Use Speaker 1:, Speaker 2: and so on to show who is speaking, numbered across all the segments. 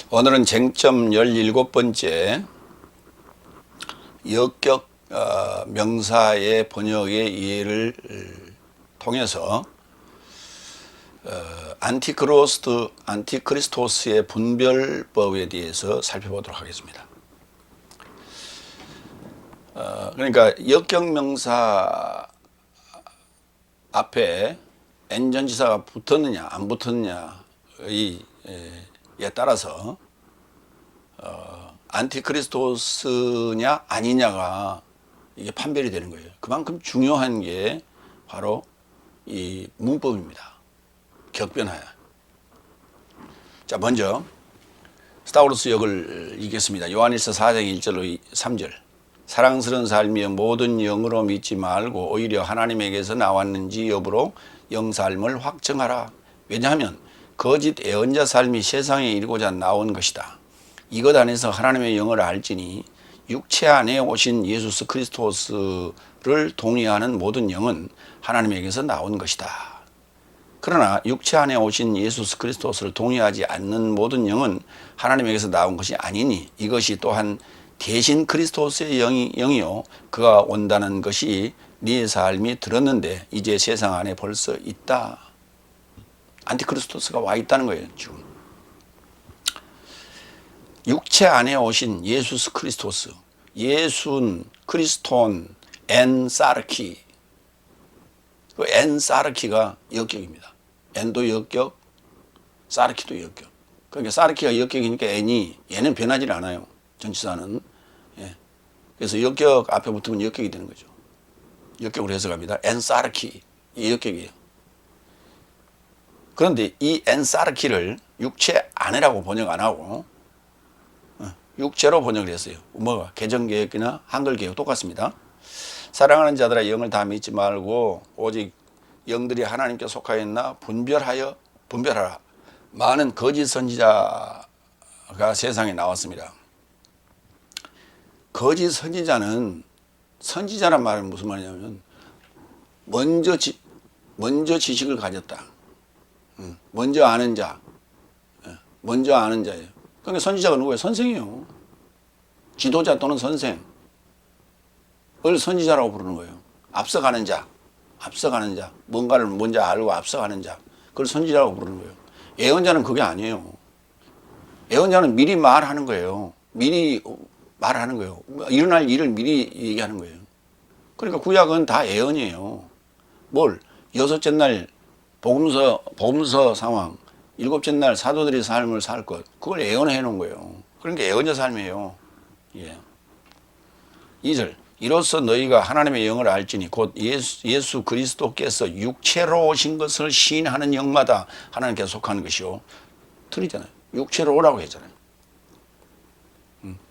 Speaker 1: 오늘은 쟁점 17번째 역격 명사의 번역의 이해를 통해서 안티크리스토스의 분별법에 대해서 살펴보도록 하겠습니다. 그러니까 역격 명사 앞에 N전치사가 붙었느냐 안 붙었느냐의 에 따라서 안티크리스토스냐 아니냐가 이게 판별이 되는 거예요. 그만큼 중요한 게 바로 이 문법입니다. 격변하여. 자, 먼저 스타우로스 역을 읽겠습니다. 요한일서 4장 1절로 3절. 사랑스러운 삶이여 모든 영으로 믿지 말고 오히려 하나님에게서 나왔는지 여부로 영삶을 확정하라. 왜냐하면 거짓 애언자 삶이 세상에 이르고자 나온 것이다. 이것 안에서 하나님의 영을 알지니 육체 안에 오신 예수 그리스도스를 동의하는 모든 영은 하나님에게서 나온 것이다. 그러나 육체 안에 오신 예수 그리스도스를 동의하지 않는 모든 영은 하나님에게서 나온 것이 아니니 이것이 또한 대신 그리스도스의 영이요 그가 온다는 것이 네 삶이 들었는데 이제 세상 안에 벌써 있다. 안티크리스토스가 와 있다는 거예요. 지금 육체 안에 오신 예수 그리스도스, 예순, 크리스톤, 엔사르키. 그 엔사르키가 역격입니다. 엔도 역격, 사르키도 역격. 그러니까 사르키가 역격이니까 얘는 변하지 않아요. 전치사는. 예. 그래서 역격 앞에 붙으면 역격이 되는 거죠. 역격으로 해석합니다. 엔사르키, 이 역격이에요. 그런데 이 엔사르키를 육체 안에라고 번역 안 하고 육체로 번역을 했어요. 뭐가? 개정개혁이나 한글개혁 똑같습니다. 사랑하는 자들아 영을 다 믿지 말고 오직 영들이 하나님께 속하였나 분별하라. 많은 거짓 선지자가 세상에 나왔습니다. 거짓 선지자는 선지자란 말은 무슨 말이냐면 먼저 지식을 가졌다. 먼저 아는 자, 먼저 아는 자예요. 그러니까 선지자가 누구예요? 선생이에요. 지도자 또는 선생을 선지자라고 부르는 거예요. 앞서가는 자, 뭔가를 먼저 알고 앞서가는 자, 그걸 선지자라고 부르는 거예요. 예언자는 그게 아니에요. 예언자는 미리 말하는 거예요. 미리 말하는 거예요. 일어날 일을 미리 얘기하는 거예요. 그러니까 구약은 다 예언이에요. 뭘? 여섯째 날 복음서 상황, 일곱째 날 사도들의 삶을 살 것, 그걸 예언해 놓은 거예요. 그러니까 예언자 삶이에요. 예. 2절. 이로써 너희가 하나님의 영을 알지니 곧 예수 그리스도께서 육체로 오신 것을 시인하는 영마다 하나님께 속하는 것이요. 틀리잖아요. 육체로 오라고 했잖아요.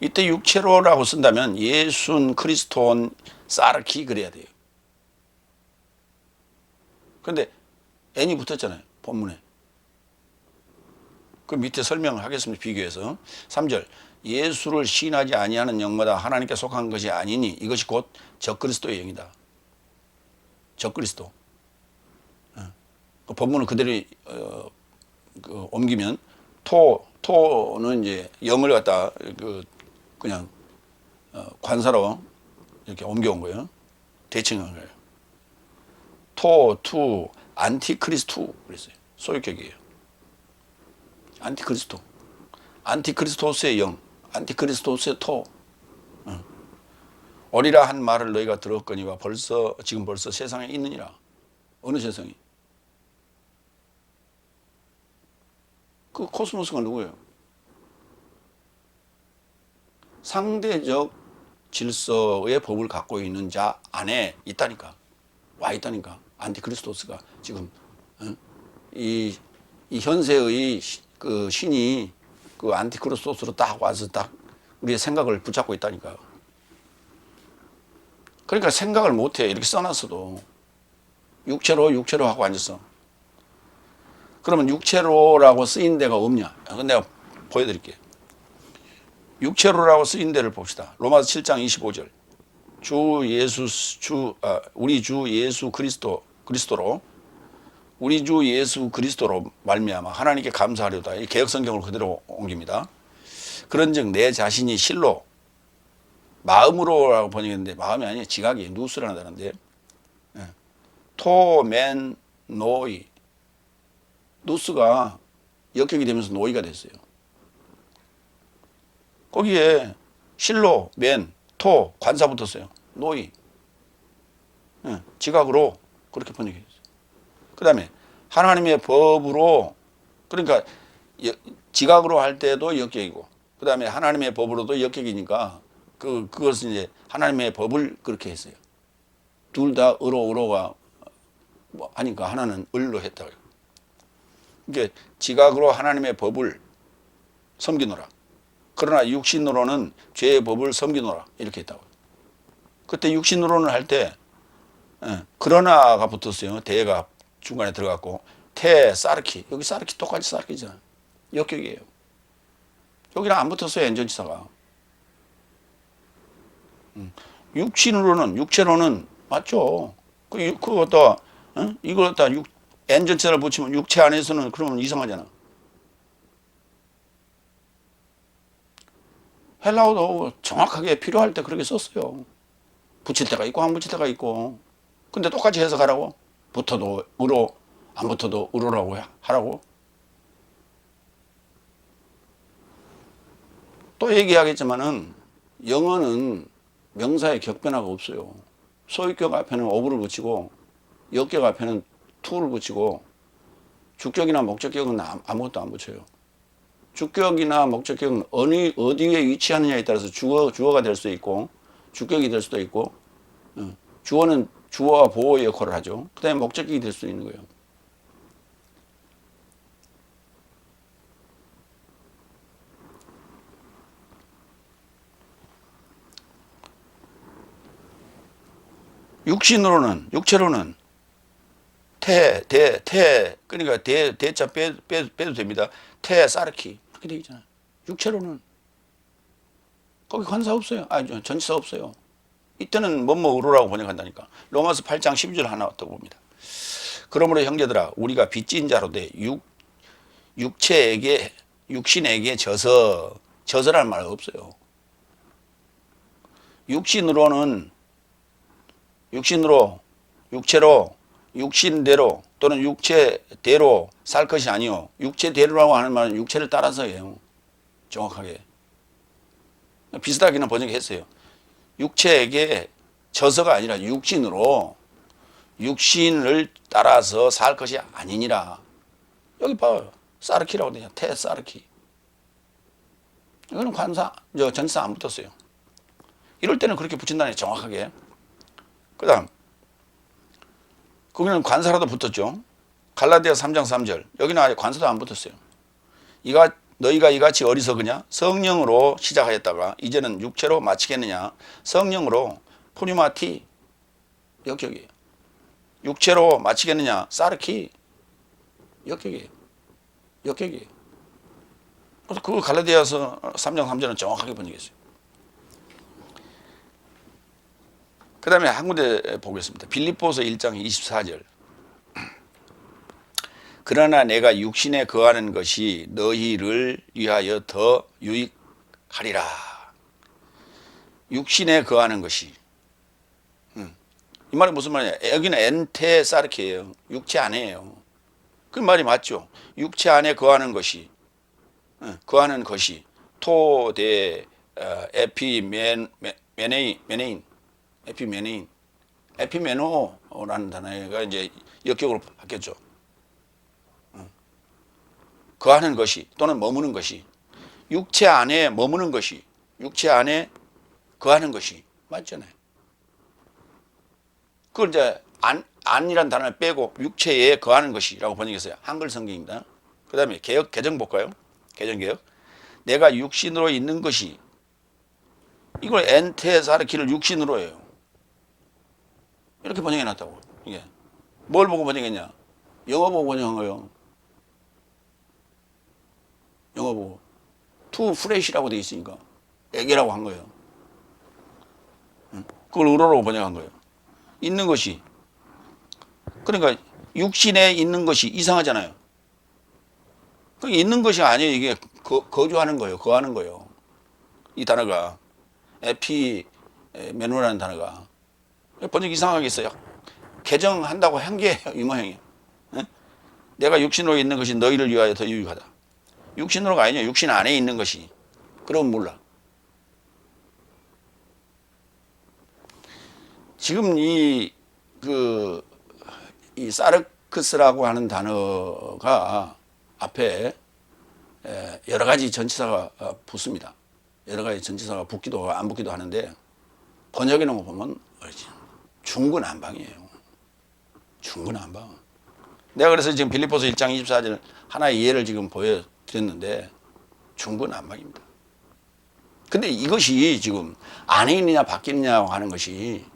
Speaker 1: 이때 육체로라고 쓴다면 예순, 크리스톤, 사르키 그래야 돼요. 그런데 N이 붙었잖아요. 본문에. 그 밑에 설명을 하겠습니다. 비교해서. 3절. 예수를 시인하지 아니하는 영마다 하나님께 속한 것이 아니니 이것이 곧 적그리스도의 영이다. 적그리스도. 그 본문을 그대로 옮기면 토는 이제 영을 갖다 그냥 관사로 이렇게 옮겨온 거예요. 대칭한 거예요. 투, 안티크리스토 그랬어요. 소유격이에요. 안티크리스토. 안티크리스토스의 영, 안티크리스토스의 토. 오리라 한 말을 너희가 들었거니와 지금 벌써 세상에 있느니라. 어느 세상이? 그 코스모스가 누구예요? 상대적 질서의 법을 갖고 있는 자 안에 있다니까. 와 있다니까. 안티크리스토스가 지금 이 현세의 그 신이 그 안티크리스토스로 딱 와서 딱 우리의 생각을 붙잡고 있다니까. 그러니까 생각을 못해. 이렇게 써놨어도 육체로 하고 앉았어. 그러면 육체로라고 쓰인 데가 없냐? 그건 내가 보여드릴게요. 육체로라고 쓰인 데를 봅시다. 로마서 7장 25절. 우리 주 예수 그리스도로 우리 주 예수 그리스도로 말미암아 하나님께 감사하려다. 이 개혁 성경을 그대로 옮깁니다. 그런즉 내 자신이 실로 마음으로라고 번역했는데 마음이 아니에요. 지각이 누스라는 단어인데 토맨 노이 누스가 역격이 되면서 노이가 됐어요. 거기에 실로 맨 토 관사 붙었어요. 노이 지각으로 그렇게 번역했어요. 그 다음에 하나님의 법으로 그러니까 지각으로 할 때도 역격이고 그 다음에 하나님의 법으로도 역격이니까 그것은 이제 하나님의 법을 그렇게 했어요. 둘 다 의로가 뭐 하니까 하나는 을로 했다고요. 이게 지각으로 하나님의 법을 섬기노라. 그러나 육신으로는 죄의 법을 섬기노라. 이렇게 했다고요. 그때 육신으로는 할 때 그러나가 붙었어요. 대가 중간에 들어갔고 태 사르키 여기 사르키 똑같이 사르키잖아. 역격이에요. 여기랑 안 붙었어요. 엔전치사가. 육신으로는 육체로는 맞죠. 그거 갖다 이걸 갖다 엔전치사를 붙이면 육체 안에서는 그러면 이상하잖아. 헬라어도 정확하게 필요할 때 그렇게 썼어요. 붙일 때가 있고 안 붙일 때가 있고. 근데 똑같이 해석하라고? 붙어도 의로 안 붙어도 의로라고 하라고? 또 얘기하겠지만은 영어는 명사의 격변화가 없어요. 소유격 앞에는 of를 붙이고 역격 앞에는 to를 붙이고 주격이나 목적격은 아무것도 안 붙여요. 주격이나 목적격은 어디에 위치하느냐에 따라서 주어가 될 수도 있고 주격이 될 수도 있고 주어는 주어와 보호의 역할을 하죠. 그 다음에 목적격이 될 수도 있는 거예요. 육체로는 그러니까 대자 빼도 됩니다. 사르키 이렇게 되어 있잖아요. 육체로는 거기 관사 없어요. 전치사 없어요. 이때는 뭐뭐으로라고 번역한다니까. 로마서 8장 12절 하나 더 봅니다. 그러므로 형제들아 우리가 빚진 자로 돼 육신에게 져서라는 말 없어요. 육체로 육신대로 또는 육체대로 살 것이 아니요 육체대로라고 하는 말은 육체를 따라서예요. 정확하게 비슷하게는 번역했어요. 육체에게 져서가 아니라 육신을 따라서 살 것이 아니니라. 여기 봐요. 사르키라고 되냐. 사르키. 이거는 전치사 안 붙었어요. 이럴 때는 그렇게 붙인다니 정확하게. 그 다음 그러면 관사라도 붙었죠. 갈라디아 3장 3절 여기는 아예 관사도 안 붙었어요. 너희가 이같이 어리석으냐? 성령으로 시작하였다가 이제는 육체로 마치겠느냐? 성령으로 포뉴마티 역격이에요. 육체로 마치겠느냐? 사르키 역격이에요. 그래서 그거 갈라디아서 3장 3절은 정확하게 번역했어요. 그 다음에 한 군데 보겠습니다. 빌립보서 1장 24절 그러나 내가 육신에 거하는 것이 너희를 위하여 더 유익하리라. 육신에 거하는 것이 이 말이 무슨 말이냐. 여기는 엔테 사르키예요. 육체 안에요. 그 말이 맞죠. 육체 안에 거하는 것이 토데 에피메노라는 단어가 이제 역격으로 바뀌었죠. 거하는 것이 또는 머무는 것이 육체 안에 머무는 것이 육체 안에 거하는 것이 맞잖아요. 그걸 이제 안이란 단어를 빼고 육체에 거하는 것이라고 번역했어요. 한글 성경입니다. 그 다음에 개정 볼까요? 개정개혁. 내가 육신으로 있는 것이 이걸 엔테사르키를 육신으로 해요. 이렇게 번역해놨다고. 이게 뭘 보고 번역했냐? 영어 보고 번역한 거예요. 영어 보고 to flesh라고 돼 있으니까 애기라고 한 거예요. 그걸 의로로 번역한 거예요. 있는 것이 그러니까 육신에 있는 것이 이상하잖아요. 있는 것이 아니에요. 이게 거주하는 거예요. 거하는 거예요. 이 단어가 에피메노라는 단어가 번역 이상하게 있어요. 개정한다고 한 게 이 모양이에요. 내가 육신으로 있는 것이 너희를 위하여 더 유익하다. 육신으로가 아니냐. 육신 안에 있는 것이. 그럼 몰라. 지금 이 사르크스라고 하는 단어가 앞에 여러 가지 전치사가 붙습니다. 여러 가지 전치사가 붙기도 하고 안 붙기도 하는데 번역해 놓은 거 보면 중구난방이에요. 중구난방. 내가 그래서 지금 빌립보서 1장 24절 하나의 예를 지금 보여드렸는데 중구난방입니다. 근데 이것이 지금 안에 있느냐 밖에 있느냐고 하는 것이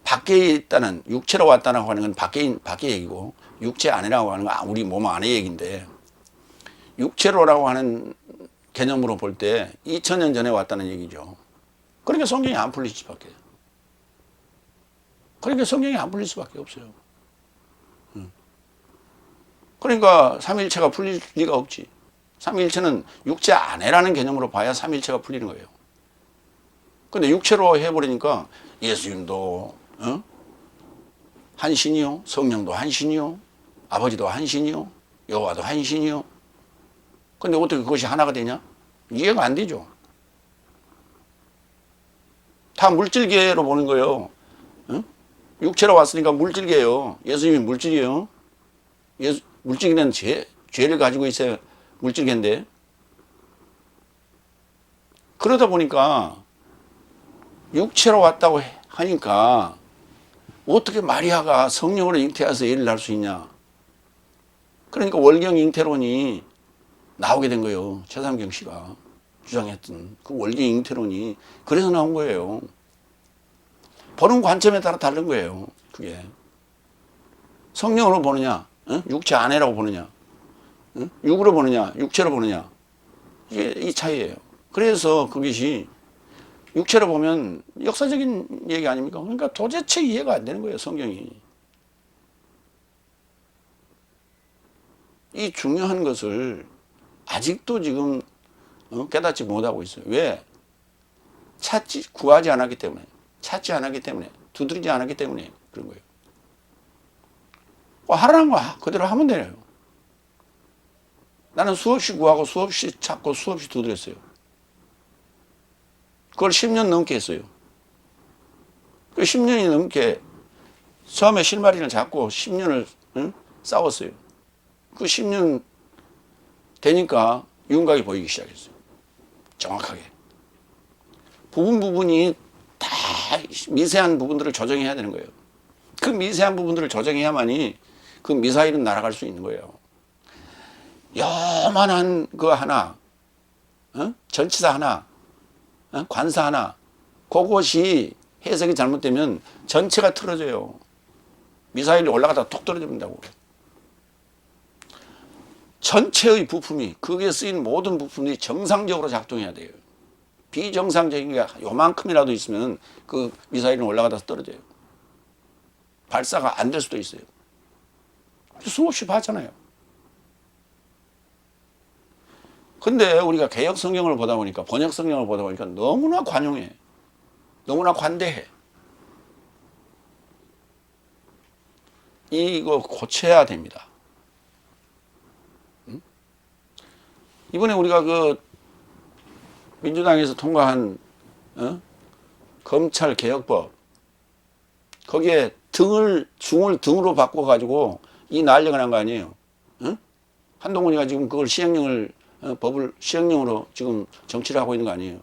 Speaker 1: 밖에 있다는 육체로 왔다고 하는 건 밖에 얘기고 육체 안이라고 하는 건 우리 몸 안의 얘기인데 육체로라고 하는 개념으로 볼 때 2000년 전에 왔다는 얘기죠. 그러니까 성경이 안 풀릴 수밖에. 그러니까 성경이 안 풀릴 수밖에 없어요. 그러니까 삼위일체가 풀릴 리가 없지. 삼위일체는 육체 안에라는 개념으로 봐야 삼위일체가 풀리는 거예요. 근데 육체로 해버리니까 예수님도 한 신이요, 성령도 한 신이요, 아버지도 한 신이요, 여호와도 한 신이요. 근데 어떻게 그것이 하나가 되냐? 이해가 안 되죠. 다 물질계로 보는 거예요. 육체로 왔으니까 물질계예요. 예수님이 물질이에요. 물질계는 죄를 가지고 있어야 물질계인데. 그러다 보니까 육체로 왔다고 하니까 어떻게 마리아가 성령으로 잉태해서 애를 낳을 수 있냐. 그러니까 월경 잉태론이 나오게 된 거예요. 최삼경 씨가 주장했던 그 월경 잉태론이 그래서 나온 거예요. 보는 관점에 따라 다른 거예요. 그게 성령으로 보느냐, 육체 안에라고 보느냐, 육으로 보느냐, 육체로 보느냐, 이게 이 차이예요. 그래서 그것이 육체로 보면 역사적인 얘기 아닙니까? 그러니까 도대체 이해가 안 되는 거예요, 성경이. 이 중요한 것을 아직도 지금 깨닫지 못하고 있어요. 왜? 구하지 않았기 때문에, 찾지 않았기 때문에, 두드리지 않았기 때문에 그런 거예요. 하라는 거 그대로 하면 돼요. 나는 수없이 구하고 수없이 찾고 수없이 두드렸어요. 그걸 10년 넘게 했어요. 그 10년이 넘게 처음에 실마리를 잡고 10년을 싸웠어요. 그 10년 되니까 윤곽이 보이기 시작했어요. 정확하게. 부분이 다 미세한 부분들을 조정해야 되는 거예요. 그 미세한 부분들을 조정해야만이 그 미사일은 날아갈 수 있는 거예요. 요만한 그 하나, 전치사 하나, 관사 하나, 그것이 해석이 잘못되면 전체가 틀어져요. 미사일이 올라가다가 톡 떨어져 버린다고. 전체의 부품이, 거기에 쓰인 모든 부품이 정상적으로 작동해야 돼요. 비정상적인 게 요만큼이라도 있으면 그 미사일은 올라가다 떨어져요. 발사가 안 될 수도 있어요. 수없이 봤잖아요. 근데 우리가 개역 성경을 보다 보니까, 번역 성경을 보다 보니까 너무나 관용해. 너무나 관대해. 이거 고쳐야 됩니다. 이번에 우리가 그 민주당에서 통과한 검찰 개혁법, 거기에 중을 등으로 바꿔가지고 이 난리가 난 거 아니에요. 한동훈이가 지금 그걸 법을 시행령으로 지금 정치를 하고 있는 거 아니에요.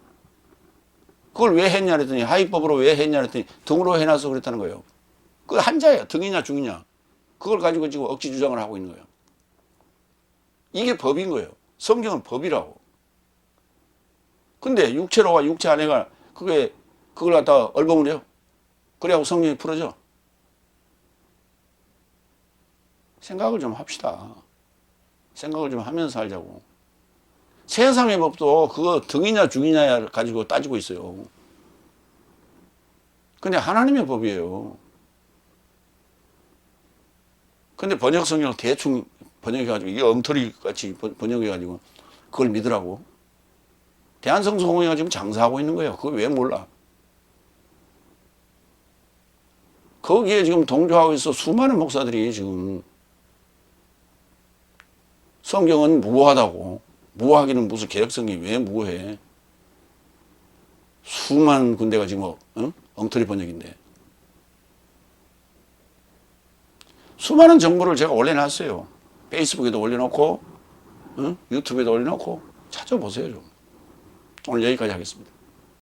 Speaker 1: 그걸 왜 했냐 그랬더니, 하위법으로 왜 했냐 그랬더니 등으로 해놔서 그랬다는 거예요. 그 한자예요. 등이냐 중이냐. 그걸 가지고 지금 억지 주장을 하고 있는 거예요. 이게 법인 거예요. 성경은 법이라고. 근데 육체로와 육체 안에가 그걸 갖다가 얼버무려. 그래야 성경이 풀어져. 생각을 좀 합시다. 생각을 좀 하면서 살자고. 세상의 법도 그거 등이냐 중이냐 가지고 따지고 있어요. 근데 하나님의 법이에요. 근데 번역 성경을 대충 번역해가지고, 이게 엉터리 같이 번역해가지고 그걸 믿으라고. 대한성서공회가 지금 장사하고 있는 거예요. 그거 왜 몰라? 거기에 지금 동조하고 있어 수많은 목사들이 지금 성경은 무고하다고. 무고하기는 무슨 개혁성경이 왜 무고해? 수많은 군대가 지금 엉터리 번역인데. 수많은 정보를 제가 올려놨어요. 페이스북에도 올려놓고 유튜브에도 올려놓고 찾아보세요 좀. 오늘 여기까지 하겠습니다.